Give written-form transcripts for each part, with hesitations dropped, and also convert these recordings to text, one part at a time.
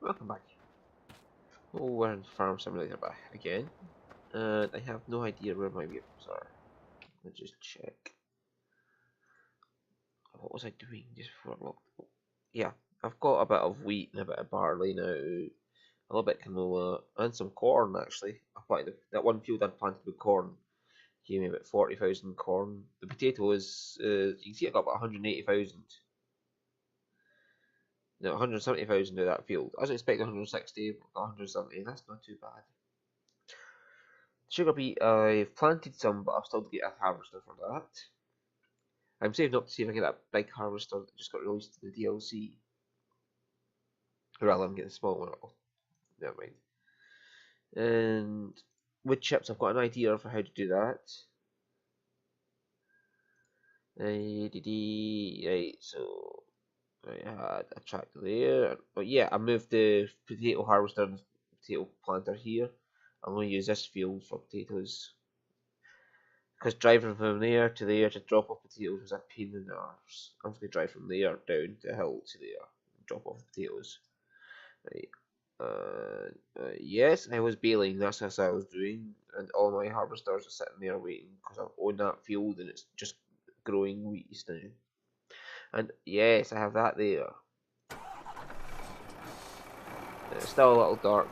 Welcome back. Oh, we're in Farm Simulator back again, and I have no idea where my vehicles are. Let's just check. What was I doing just before I locked? Oh, yeah, I've got a bit of wheat and a bit of barley now, a little bit of canola, and some corn actually. I planted that one field I'd planted with corn gave me about 40,000 corn. The potatoes, you can see I got about 180,000. No, 170,000 of that field. I was expecting 160, but 170. That's not too bad. Sugar beet, I've planted some, but I've still to get a harvester for that. I'm saving up to see if I get that big harvester that just got released in the DLC. Rather than getting a small one. Oh, never mind. And wood chips, I've got an idea for how to do that. Right, so I had a tractor there. But yeah, I moved the potato harvester and potato planter here. I'm going to use this field for potatoes. Because driving from there to drop off potatoes was a pain in the arse. I'm just going to drive from there down the hill to there, drop off potatoes. Right. Yes, I was baling, that's what I was doing, and all my harvesters are sitting there waiting because I own that field and it's just growing wheat now. And yes, I have that there. It's still a little dark.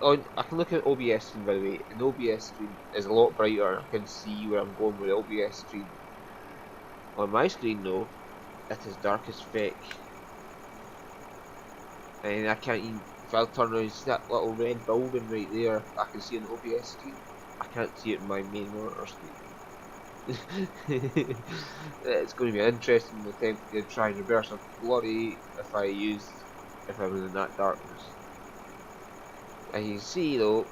Oh, I can look at OBS screen by the way, and the OBS screen is a lot brighter. I can see where I'm going with the OBS screen. On my screen though, it is dark as feck. And I can't even, if I turn around, see that little red building right there, I can see on the OBS screen. I can't see it in my main monitor screen. It's going to be an interesting attempt to try and reverse a lorry if I was in that darkness. And you can see though,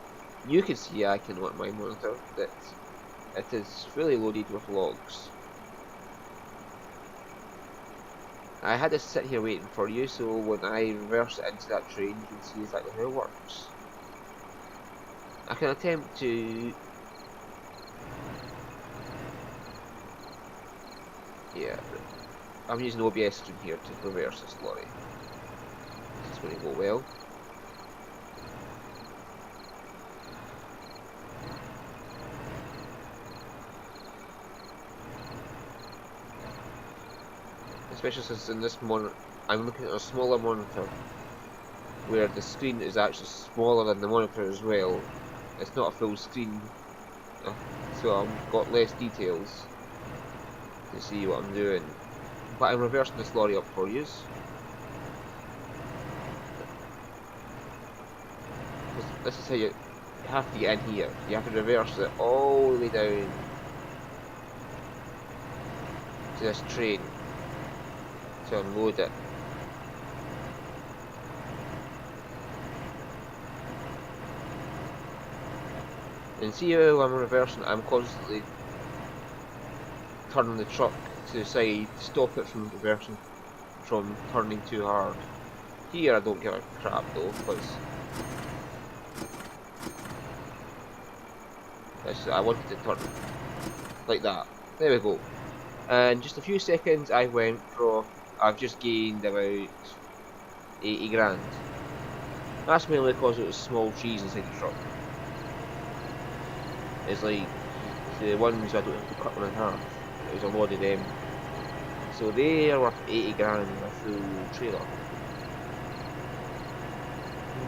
you can see I can on my monitor that it is fully loaded with logs. I had to sit here waiting for you, so when I reverse it into that train, you can see exactly how it works. I can attempt to... Yeah, I'm using OBS screen here to reverse this lorry. This is going to go well. Especially since in this monitor, I'm looking at a smaller monitor, where the screen is actually smaller than the monitor as well. It's not a full screen, so I've got less details to see what I'm doing. But I'm reversing this lorry up for you. This is how you have to get in here. You have to reverse it all the way down to this train to unload it. And see how I'm reversing it, I'm constantly turning the truck to the side to stop it from reversing, from turning too hard. Here I don't give a crap though, because I wanted to turn like that. There we go. And just a few seconds I went from, I've just gained about 80 grand. That's mainly because it was small trees inside the truck. It's like the ones I don't have to cut them in half. It was a lot of them. So they are worth 80 grand in a full trailer.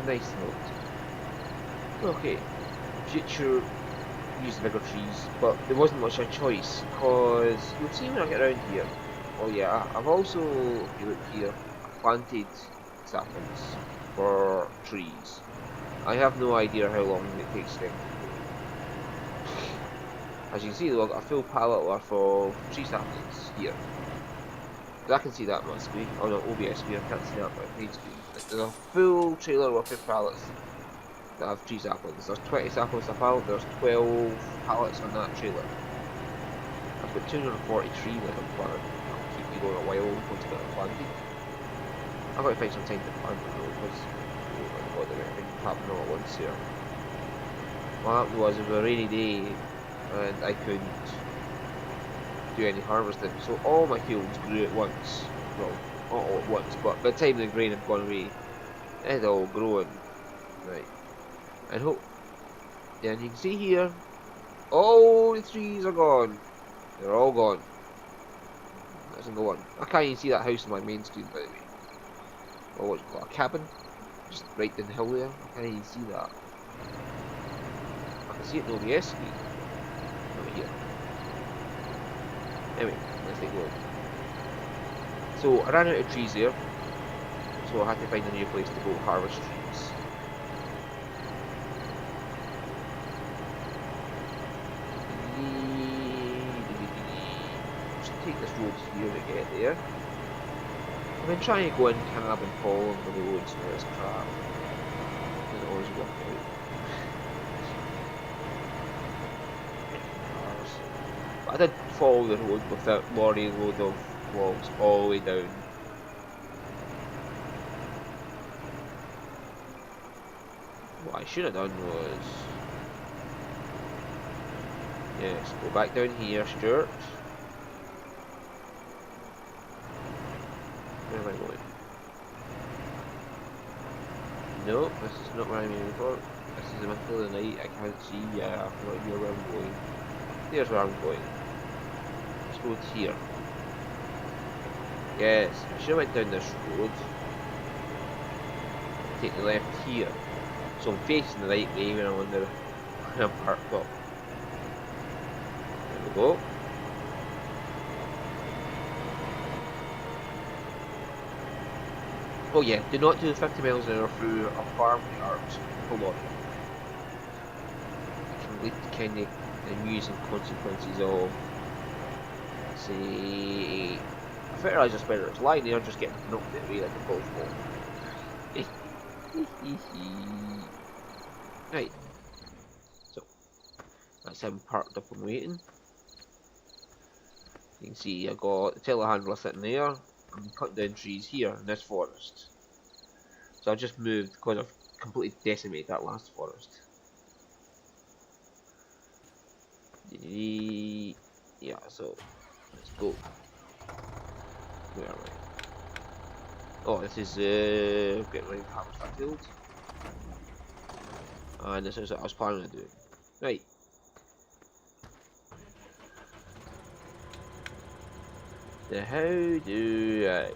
Nice note. Okay, future use the bigger trees, but there wasn't much of a choice, because you'll see when I get around here. Oh yeah, I've also, if you look here, planted saplings for trees. I have no idea how long it takes them to grow. As you can see though, I've got a full pallet worth of tree saplings here. I can see that on my screen. Oh no, OBS screen, I can't see that, but main screen. There's a full trailer worth of pallets that have tree saplings. There's 20 saplings a pallet, there's 12 pallets on that trailer. I've got 240 trees that I've planted. I'll keep me going a while once I get them planted. I've got to find some time to plant them though, because oh my god, everything happening all at once here. What happened was, it was a rainy day, and I couldn't do any harvesting, so all my fields grew at once. Well, not all at once, but by the time the grain had gone away, It's all growing. Right. And hope. Then you can see here, all the trees are gone. They're all gone. Not a single one. I can't even see that house on my main screen, by the way. Or what's it called? A cabin? Just right down the hill there. I can't even see that. I can see it in the OBS screen. Over here. Anyway, let's take a look. So I ran out of trees there. So I had to find a new place to go harvest trees. Just take this road here to get there. I've been trying to go in cab and follow the roads for this crap. Doesn't always work out. But I did follow the road with that lorry load of logs all the way down. What I should have done was, yes, go back down here, Stuart. Where am I going? No, this is not where I'm aiming for. This is in the middle of the night, I can't see, I have no idea where I'm going. Here's where I'm going. Let's go here. Yes, I should have went down this road. Take the left here. So I'm facing the right way when I'm on the when I'm parked up. There we go. Oh yeah, do not do 50 miles an hour through a farmyard. Hold on. It can lead to kind of amusing consequences of, say, a fertilizer spreader that's lying there just getting knocked away like a golf ball. Right. So, that's him parked up and waiting. You can see I got the telehandler sitting there. I'm cutting down trees here in this forest. So I've just moved because I've completely decimated that last forest. Yeah, so let's go. Where am I? Oh, this is getting ready to harvest that field. And this is what I was planning on doing. Right. Now how do I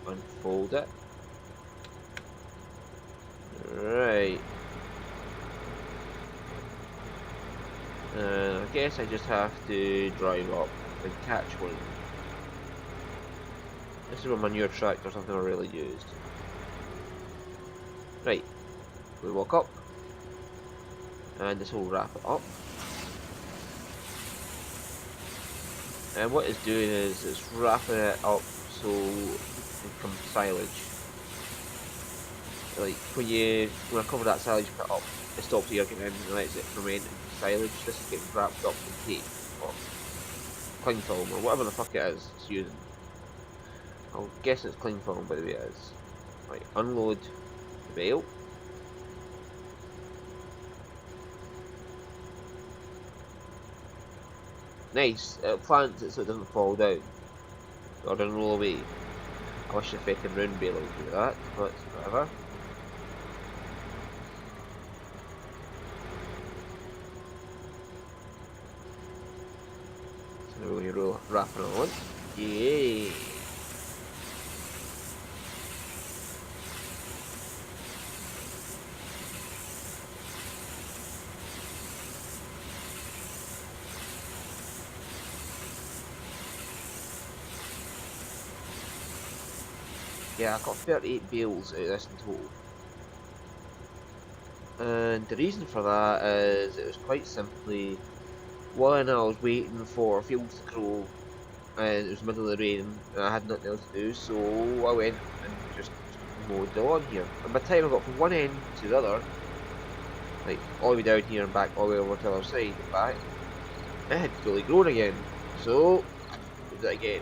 unfold it? Right. I guess I just have to drive up and catch one. This is a manure tractor, something I really used. Right. We walk up. And this will wrap it up. And what it's doing is it's wrapping it up so it becomes silage. Like when I cover that silage pit up, it stops the air getting in and lets it ferment into silage. This is getting wrapped up in tape or cling film or whatever the fuck it is it's using. I'll guess it's cling film by the way it is. Right, unload the bale. Nice, it plants it so it doesn't fall down or doesn't roll away. I wish the fucking round bale would do that, but whatever. So now we're wrapping it on. Yay! Yeah, I got 38 bales out of this in total. And the reason for that is it was quite simply one, I was waiting for fields to grow and it was the middle of the rain and I had nothing else to do, so I went and just mowed the lawn here. And by the time I got from one end to the other, like all the way down here and back all the way over to the other side and back, it had fully grown again. So, I did it again.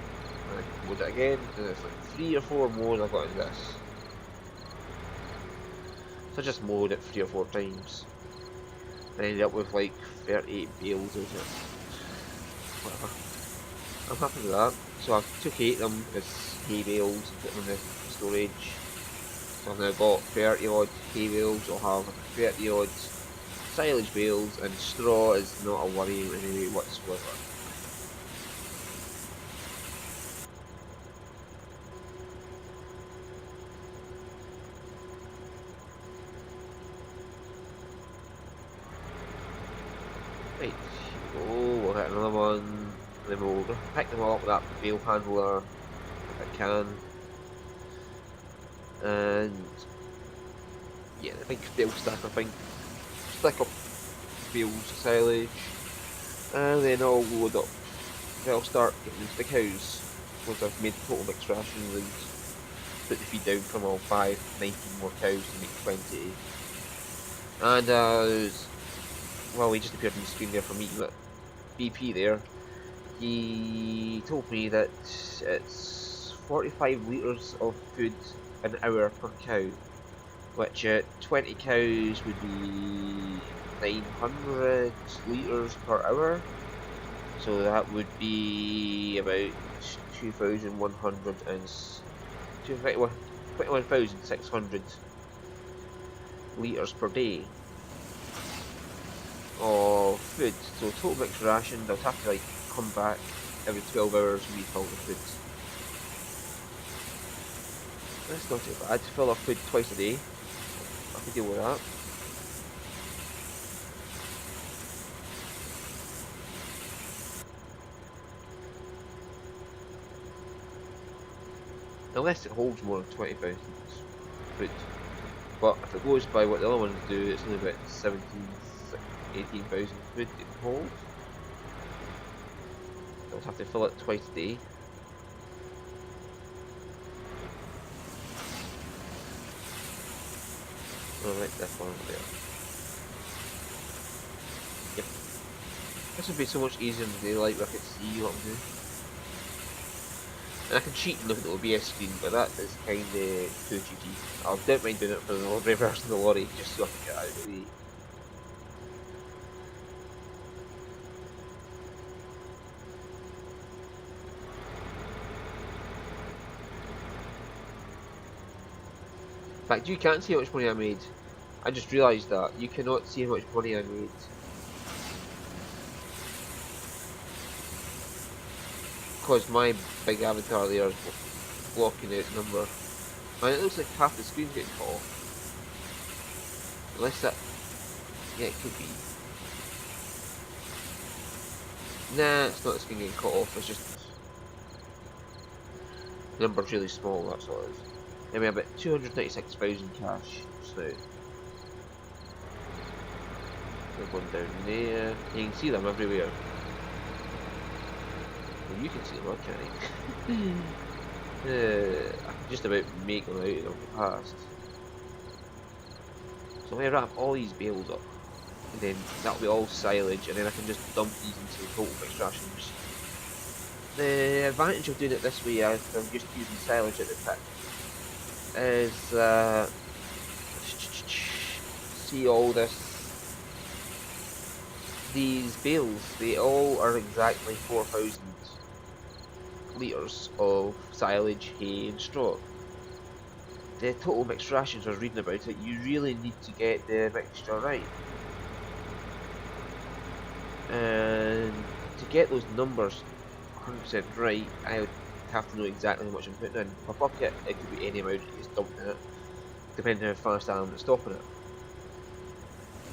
And I mowed it again, and it's like 3 or 4 mows I got in this. So I just mowed it 3 or 4 times. And I ended up with like 38 bales of it. Whatever. I'm happy with that. So I took 8 of them as hay bales and put them in the storage. So I've now got 30 odd hay bales, I'll have 30 odd silage bales, and straw is not a worry in any way whatsoever. Right, we'll hit another one, then we'll pick them all up with that bale handler if I can. And yeah, I think they'll stack up bales of silage, and then I'll load up. I'll start getting into the cows once I've made total mixed rations and put the feed down from all 19 more cows to make 20. And well, he just appeared on the screen there for me, but BP there, he told me that it's 45 litres of food an hour per cow, which at 20 cows would be 900 litres per hour, so that would be about 21,600 litres per day of food. So total mixed rations, I'll have to like come back every 12 hours and refill the food. That's not too bad. Fill up food twice a day. I can deal with that. Unless it holds more than 20,000 food. But if it goes by what the other ones do, it's only about 18,000 food it holds. I'll have to fill it twice a day. Alright, that one over there. Yep. This would be so much easier in the daylight where I can see what I'm doing. And I can cheat and look at the OBS screen, but that is kinda too cheaty. I don't mind doing it for the reversing the lorry, just so I can get out of the way. In fact, you can't see how much money I made. I just realised that. You cannot see how much money I made. Because my big avatar there is blocking out the number. And it looks like half the screen's getting cut off. Unless that... yeah, it could be. Nah, it's not the screen getting cut off, it's just... the number's really small, that's all it is. And we have about 296,000 cash just now. They're going down there. You can see them everywhere. Well, you can see them, I can't. I can just about make them out of the past. So I'm going to wrap all these bales up, and then that'll be all silage, and then I can just dump these into the total mixed ration machine. The advantage of doing it this way, as I'm just using silage at the pit, is see all these bales, they all are exactly 4,000 litres of silage, hay and straw. The total mixed rations, I was reading about it, you really need to get the mixture right. And to get those numbers 100% right, I would have to know exactly how much I'm putting in. Per bucket, it could be any amount that is dumped in it, depending on how fast I am at stopping it.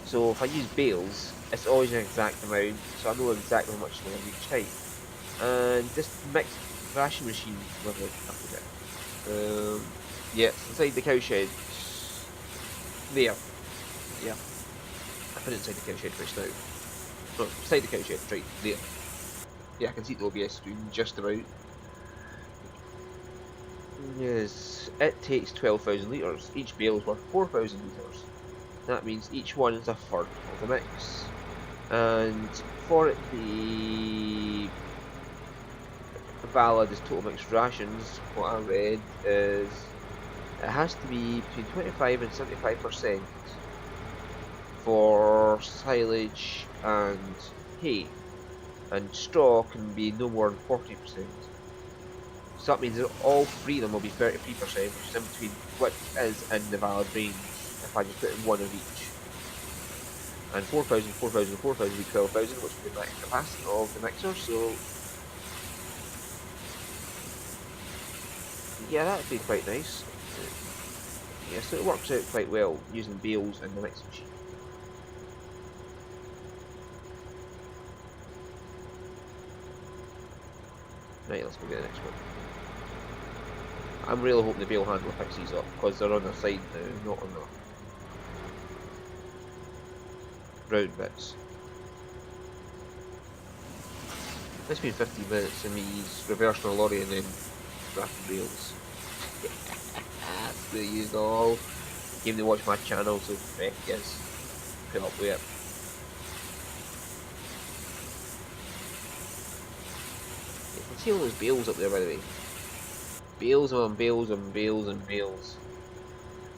So if I use bales, it's always an exact amount, so I know exactly how much I'm going to each time. And this mixed ration machine, whatever I forget. Yeah, it's inside the cow shed. There. Yeah. I put it inside the cow shed first now. No, inside the cow shed, right, there. Yeah, I can see the OBS screen just about. Yes, it takes 12,000 litres. Each bale is worth 4,000 litres. That means each one is a third of the mix. And for it to be valid as total mixed rations, what I read is it has to be between 25 and 75% for silage and hay, and straw can be no more than 40%. So that means that all three of them will be 33%, which is in between what is in the valid range if I just put in one of each. And 4,000, 4,000, 4,000 would be 12,000, which would be the max capacity of the mixer, so yeah, that'd be quite nice. Yeah, so it works out quite well using bales in the mixing machine. Right, let's go get the next one. I'm really hoping the bale handler picks these up, because they're on the side now, not on the round bits. It's been 15 minutes of me reversing a lorry and then wrapping rails. They used all. Came to watch my channel, so heck yes, put up with it. You can see all those bales up there, by the way. Bales on bales and bales and bales.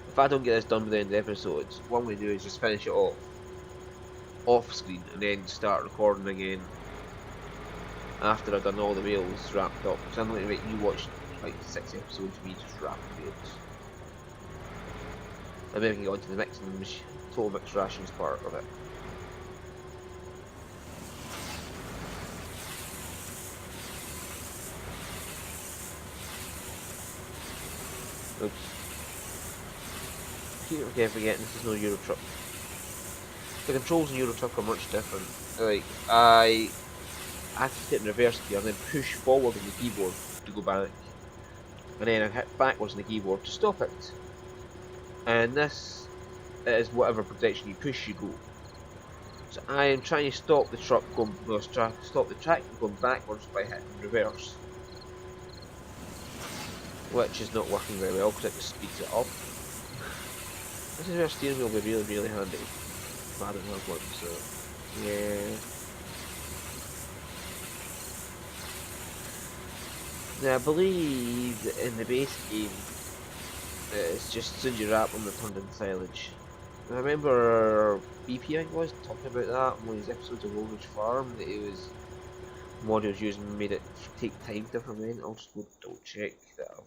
If I don't get this done by the end of the episode, what I'm going to do is just finish it off screen, and then start recording again after I've done all the bales wrapped up. So I'm going to make you watch like 6 episodes of me just wrapping bales. And then we can get on to the mixing total mix rations part of it. Oops. Keep forgetting this is no Euro Truck. The controls in Euro Truck are much different. Like, I have to hit in reverse gear and then push forward on the keyboard to go back. And then I hit backwards on the keyboard to stop it. And this is whatever protection you push, you go. So I am trying to stop the truck going, stop the track from going backwards by hitting reverse. Which is not working very well because it just speeds it up. This is where steering wheel will be really handy. I don't have one, so yeah. Now I believe that in the base game, it's just as soon as you wrap them, they're turned into silage. I remember BP, I think was, talking about that in one of his episodes of Old Ridge Farm, that it was modules using made it take time to ferment. I'll just go double check that.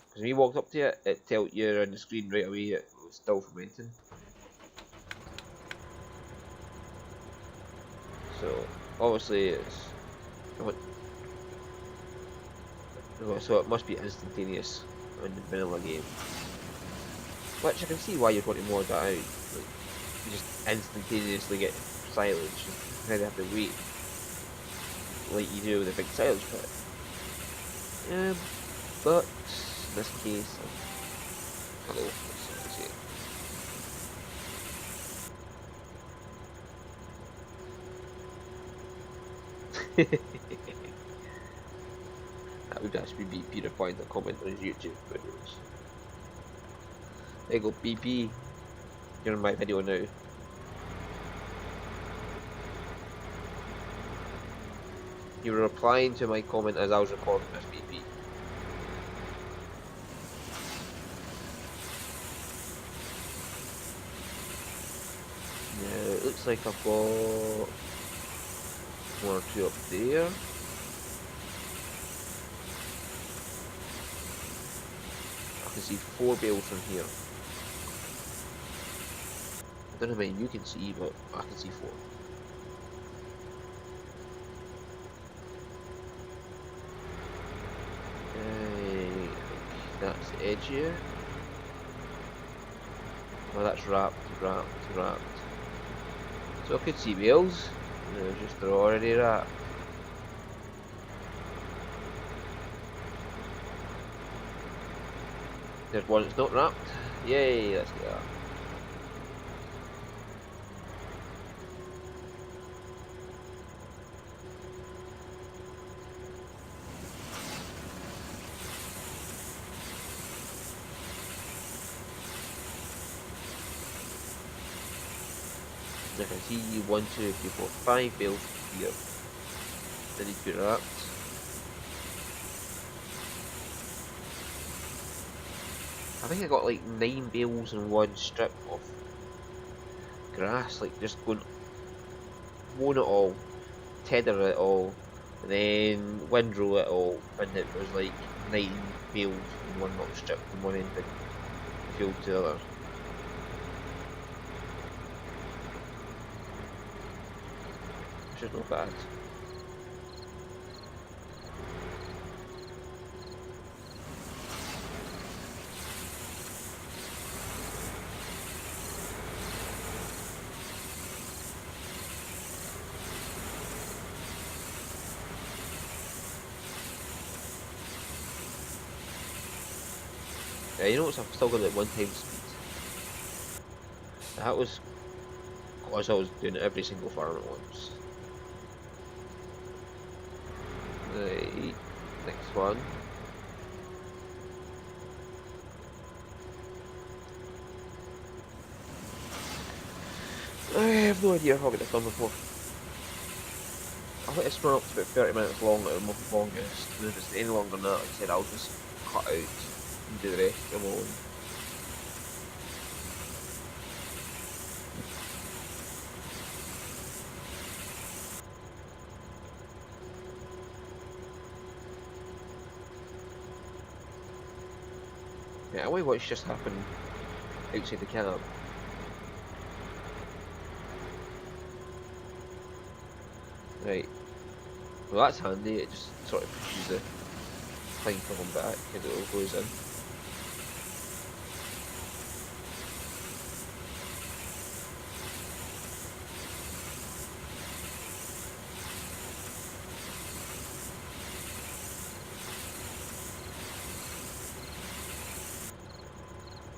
Because when you walked up to it, it told you on the screen right away it was still fermenting. So obviously it's so it must be instantaneous in the vanilla game. Which I can see why you'd want to mod that out. Like, you just instantaneously get silage and then have to wait like you do with a big silage pit. But in this case, hello, let's see it. That would actually be Peter Point, a comment on his YouTube videos. There you go, BP. You're in my video now. You were replying to my comment as I was recording this, BP. Now, it looks like I've got 1 or 2 up there. I can see 4 bales from here. I don't know how many you can see, but I can see 4. That's the edge here. Well, that's wrapped. So I could see bales. They're already wrapped. There's one that's not wrapped. Yay, let's get that. I can see 1, 2, 3, 4, 5 bales here. They need to be wrapped. I think I got like 9 bales and 1 strip of grass, like just going mow it all, tether it all, and then windrow it all, and it was like 9 bales in one little strip from one end of the field to the other. Which is not bad. Yeah, you notice I've still got it 1 times speed. That was because I was doing every single farm at once. Right, next one. I have no idea how I got this done before. I think it's run up to about 30 minutes long at the longest, and if it's any longer than that, like I said, I'll just cut out and do the rest alone. Yeah, I wonder what's just happened outside the camp. Right, well that's handy, it just sort of pushes the thing coming back as it all goes in.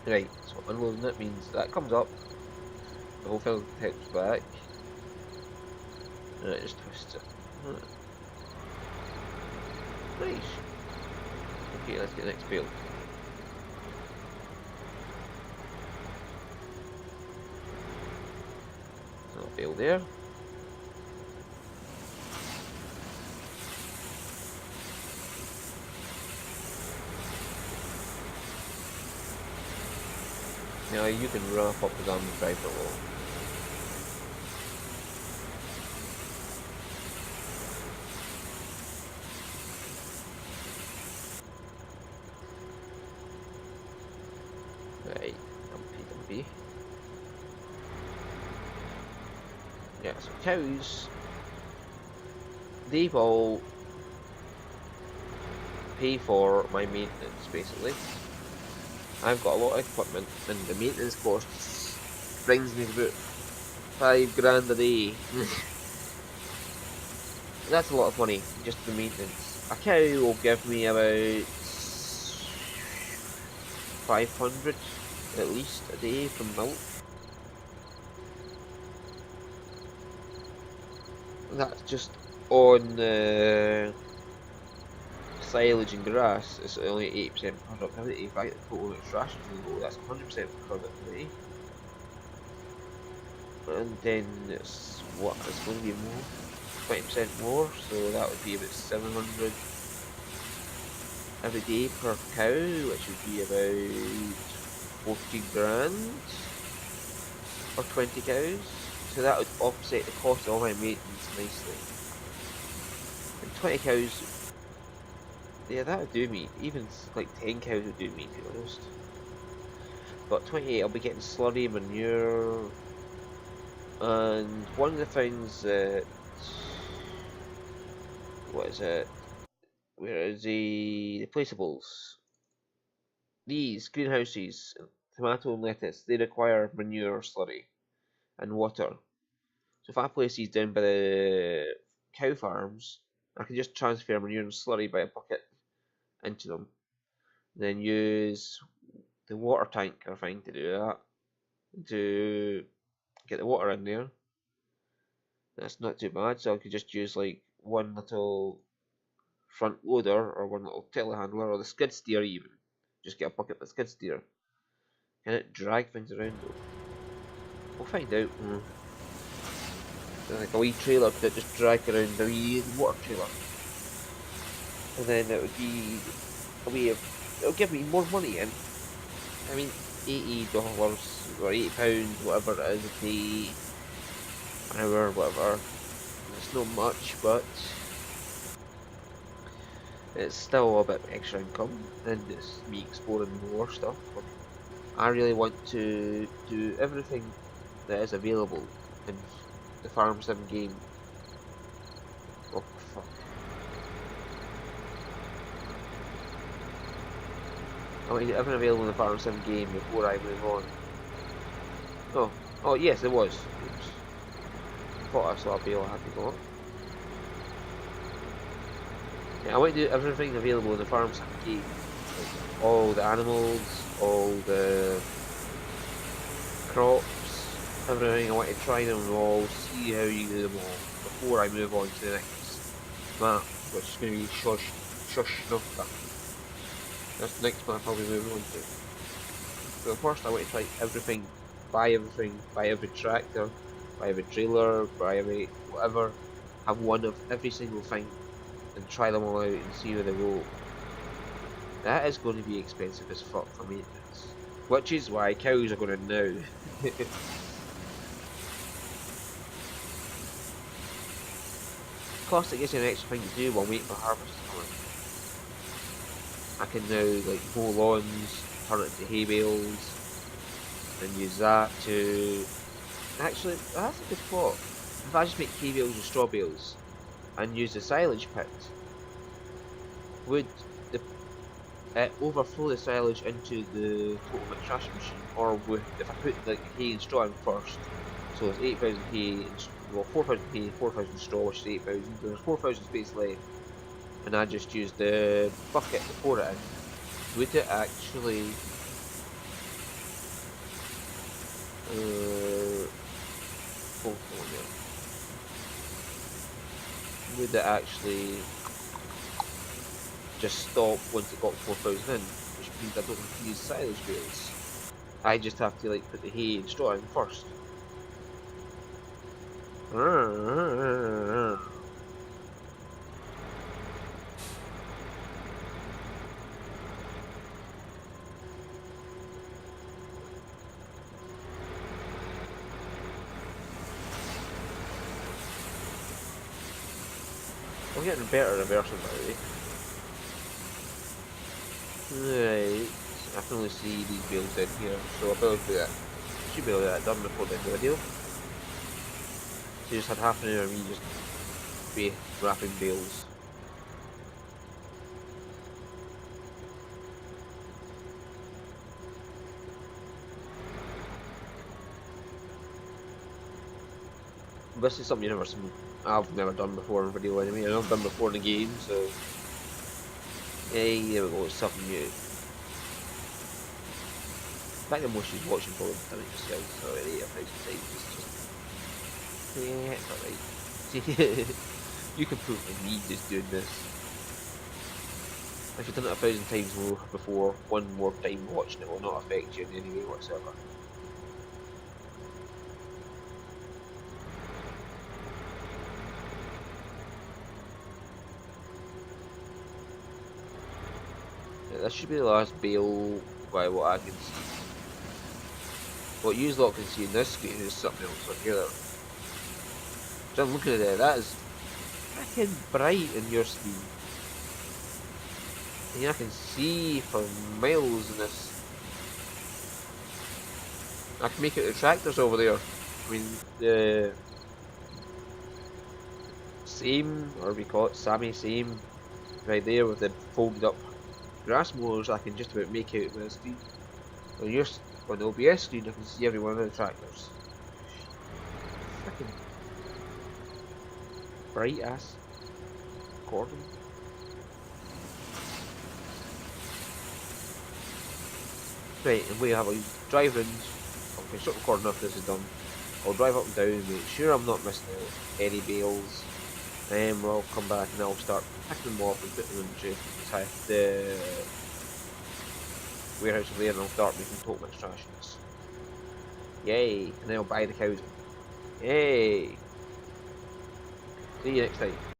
Right, so unloading it means that comes up, the whole thing tips back, and it just twists it. Nice. Okay, let's get the next bale. Another bale there. Now you can wrap up the gun and drive it along. Right, dumpy. Yeah, so cows, they will pay for my maintenance basically. I've got a lot of equipment and the maintenance costs brings me about £5 a day. That's a lot of money, just for maintenance. A cow will give me about 500 at least a day from milk. That's just on silage and grass. It's only 80% productivity. If I get the total amount of rations in the go, that's 100% productivity. And then it's what? It's going to be more, 20% more, so that would be about 700 every day per cow, which would be about 40 grand for 20 cows. So that would offset the cost of all my maintenance nicely. And 20 cows, yeah, that would do me. Even like 10 cows would do me, to be honest. But 28, I'll be getting slurry, manure, and one of the things that, what is it? Where is the placeables? These greenhouses, tomato and lettuce, they require manure, slurry, and water. So if I place these down by the cow farms, I can just transfer manure and slurry by a bucket into them. Then use the water tank or thing to do that, to get the water in there. That's not too bad, so I could just use like one little front loader or one little telehandler or the skid steer even. Just get a bucket with a skid steer. Can it drag things around though? We'll find out. Like a wee trailer, could it just drag around the wee water trailer? And then it would be it'll give me more money in. I mean, $80 or £80, whatever it is a day, an hour, whatever. It's not much, but It's still a bit extra income and it's me exploring more stuff. But I really want to do everything that is available in the Farm Sim game. Oh fuck. I want to get everything available in the Farm Sim game before I move on. Oh, oh yes, it was. Oops. I thought I saw a bale I had to go up. Yeah, I want to do everything available in the Farm Sim game. Like all the animals, all the crops, everything. I want to try them all, see how you do them all before I move on to the next map, which is going to be Shush. That's the next map I'll be moving on to. So first I want to try everything, buy every tractor, buy every trailer, buy every whatever, have one of every single thing, and try them all out and see where they go. That is going to be expensive as fuck for maintenance. Which is why cows are going to now. Plus it gives you an extra thing to do while waiting for harvest to come in. I can now like mow lawns, turn it into hay bales, and use that to... Actually, that's a good thought. If I just make hay bales and straw bales, and use the silage pit, would the overflow the silage into the total mix ration machine, or would, if I put like the hay and straw in first, so it's 8,000 hay, and, well 4,000 hay, 4,000 straw, which is 8,000, there's 4,000 space left, and I just use the bucket to pour it in, would it actually hold on there. Would it actually just stop once it got 4,000 in, which means I don't have to use silage bales. I just have to like put the hay and straw in first. I'm getting better reversing by the way. Right, I can only see these bales in here, so I'll be able to do that. Should be able to get that done before the end of the video. So you just had half an hour of me just be wrapping bales. This is something I've never done before in a video anyway, and I've done before in the game, so hey, there we go, it's something new. The fact that most of you watching probably done it yourselves already 1,000 times, it's just... yeah, it's alright. You can prove with me just doing this. If you've done it 1,000 times more before, one more time watching it will not affect you in any way whatsoever. Yeah, this should be the last bale by what I can see. What you lot can see in this screen is something else on here. So I'm looking at it, that is freaking bright in your screen. And I can see for miles in this. I can make out the tractors over there. I mean, the same, or we call it Sammy Same, right there with the folded up grass mowers, I can just about make out with the screen. On the OBS screen, I can see every one of the tractors. Freaking bright ass Gordon. Right, and we have a drive in. Okay, stop recording after this is done. I'll drive up and down, make sure I'm not missing out any bales. Then we'll come back and I'll start picking them off and putting them into the warehouse over there, and I'll start making total mix rations. Yay! And then I'll buy the cows. Yay! See you next time.